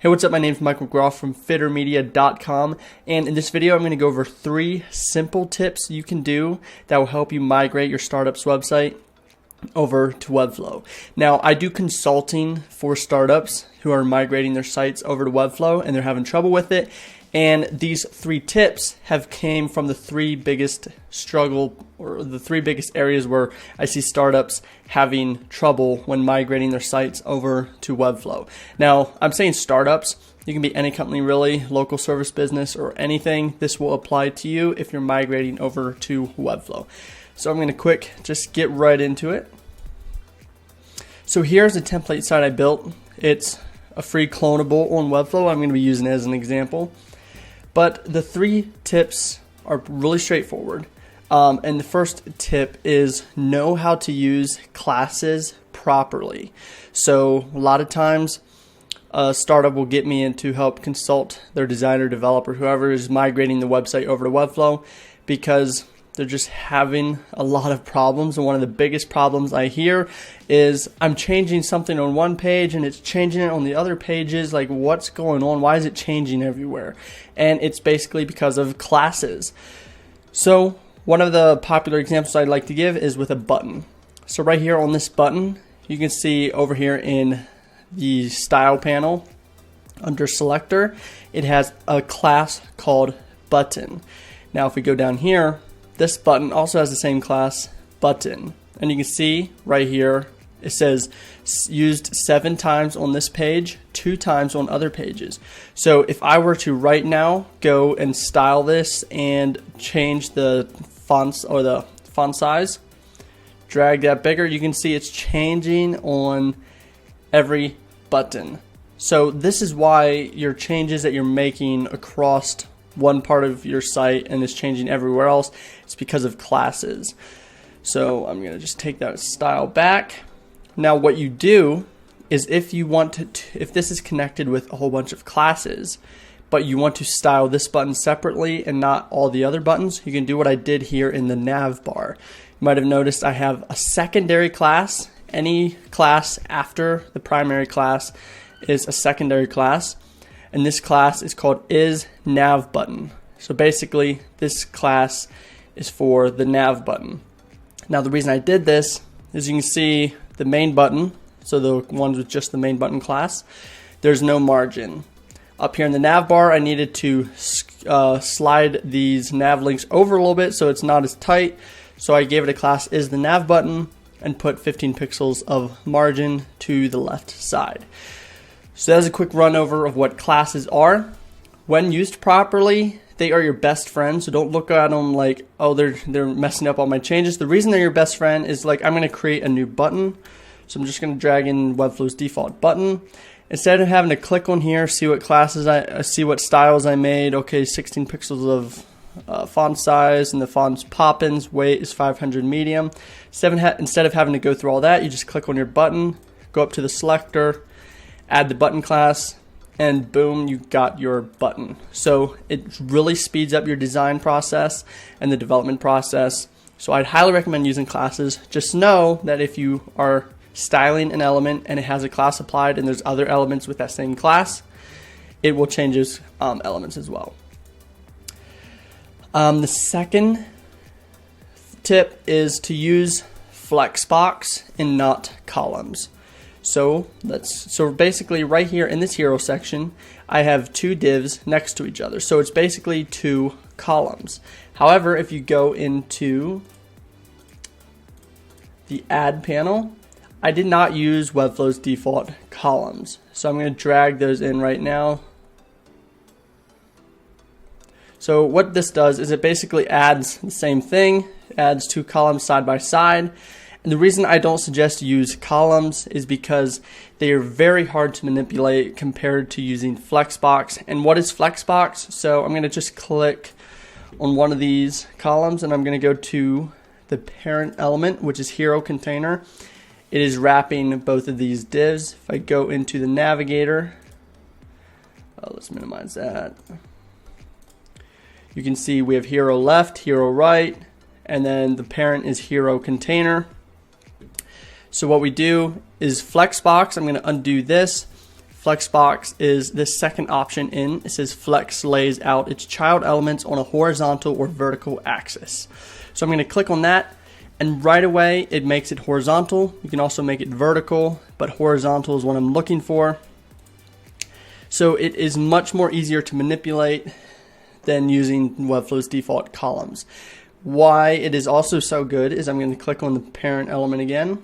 Hey, what's up? My name is Michael McGraw from fittermedia.com, and in this video I'm going to go over 3 simple tips you can do that will help you migrate your startup's website over to Webflow. Now, I do consulting for startups who are migrating their sites over to Webflow and they're having trouble with it. And these 3 tips have came from the 3 biggest areas where I see startups having trouble when migrating their sites over to Webflow. Now, I'm saying startups, you can be any company really, local service business or anything. This will apply to you if you're migrating over to Webflow. So I'm going to just get right into it. So here's a template site I built. It's a free clonable on Webflow. I'm going to be using it as an example. But the 3 tips are really straightforward. And the first tip is know how to use classes properly. So a lot of times a startup will get me in to help consult their designer, developer, whoever is migrating the website over to Webflow because they're just having a lot of problems. And one of the biggest problems I hear is I'm changing something on one page and it's changing it on the other pages. Like, what's going on? Why is it changing everywhere? And it's basically because of classes. So one of the popular examples I'd like to give is with a button. So right here on this button, you can see over here in the style panel under selector, it has a class called button. Now if we go down here, this button also has the same class, button. And you can see right here, it says used 7 times on this page, 2 times on other pages. So if I were to right now go and style this and change the fonts or the font size, drag that bigger, you can see it's changing on every button. So this is why your changes that you're making across one part of your site and is changing everywhere else, it's because of classes. So I'm going to just take that style back. Now what you do is if you want to, if this is connected with a whole bunch of classes, but you want to style this button separately and not all the other buttons, you can do what I did here in the nav bar. You might have noticed I have a secondary class. Any class after the primary class is a secondary class. And this class is called isNavButton. So basically, this class is for the nav button. Now the reason I did this is you can see the main button, so the ones with just the main button class, there's no margin. Up here in the nav bar, I needed to slide these nav links over a little bit so it's not as tight. So I gave it a class isNavButton and put 15 pixels of margin to the left side. So that's a quick run over of what classes are. When used properly, they are your best friend. So don't look at them like, oh, they're messing up all my changes. The reason they're your best friend is like I'm going to create a new button. So I'm just going to drag in Webflow's default button. Instead of having to click on here, see what classes see what styles I made. Okay, 16 pixels of font size and the font's poppins. Weight is 500 medium. Instead of having to go through all that, you just click on your button, go up to the selector, add the button class, and boom, you got your button. So it really speeds up your design process and the development process. So I'd highly recommend using classes. Just know that if you are styling an element and it has a class applied and there's other elements with that same class, it will change those elements as well. The second tip is to use Flexbox and not columns. So basically right here in this hero section, I have 2 divs next to each other. So it's basically 2 columns. However, if you go into the add panel, I did not use Webflow's default columns. So I'm going to drag those in right now. So what this does is it basically adds the same thing, adds 2 columns side by side. And the reason I don't suggest to use columns is because they are very hard to manipulate compared to using Flexbox. And what is Flexbox? So I'm going to just click on one of these columns and I'm going to go to the parent element, which is hero container. It is wrapping both of these divs. If I go into the navigator, let's minimize that. You can see we have hero left, hero right, and then the parent is hero container. So what we do is Flexbox, I'm going to undo this. Flexbox is the second option in. It says Flex lays out its child elements on a horizontal or vertical axis. So I'm going to click on that, and right away it makes it horizontal. You can also make it vertical, but horizontal is what I'm looking for. So it is much more easier to manipulate than using Webflow's default columns. Why it is also so good is I'm going to click on the parent element again.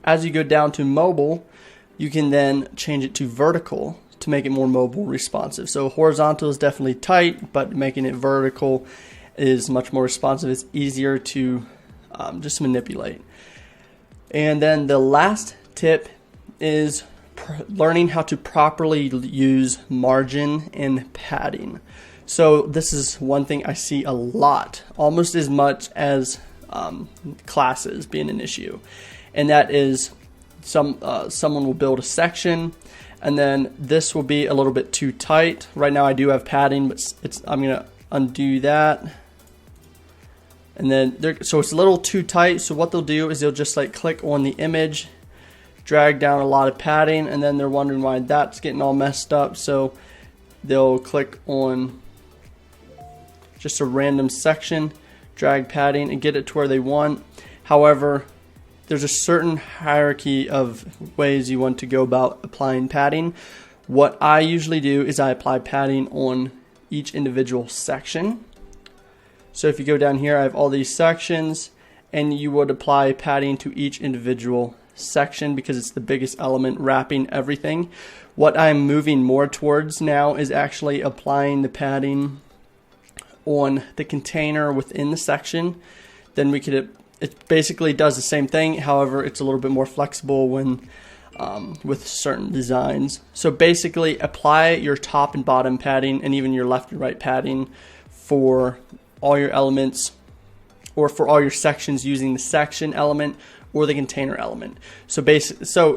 As you go down to mobile, you can then change it to vertical to make it more mobile responsive. So horizontal is definitely tight, but making it vertical is much more responsive. It's easier to just manipulate. And then the last tip is learning how to properly use margin and padding. So this is one thing I see a lot, almost as much as classes being an issue, and that is someone will build a section, and then this will be a little bit too tight. Right now I do have padding, but I'm gonna undo that, and then so it's a little too tight. So what they'll do is they'll just like click on the image, drag down a lot of padding, and then they're wondering why that's getting all messed up. So they'll click on just a random section, drag padding, and get it to where they want. However, there's a certain hierarchy of ways you want to go about applying padding. What I usually do is I apply padding on each individual section. So if you go down here, I have all these sections, and you would apply padding to each individual section because it's the biggest element wrapping everything. What I'm moving more towards now is actually applying the padding on the container within the section. Then we could, it basically does the same thing. However, it's a little bit more flexible when with certain designs. So basically apply your top and bottom padding and even your left and right padding for all your elements, or for all your sections using the section element or the container element. So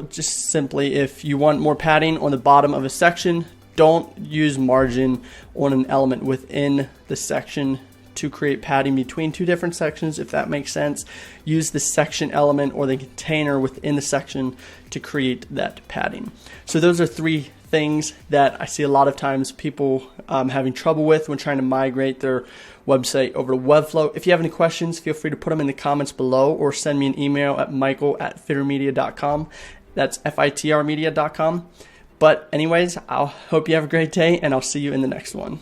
just simply, if you want more padding on the bottom of a section, don't use margin on an element within the section to create padding between two different sections, if that makes sense. Use the section element or the container within the section to create that padding. So those are three things that I see a lot of times people having trouble with when trying to migrate their website over to Webflow. If you have any questions, feel free to put them in the comments below, or send me an email at michael@fittermedia.com. That's FITRmedia.com. But anyways, I hope you have a great day, and I'll see you in the next one.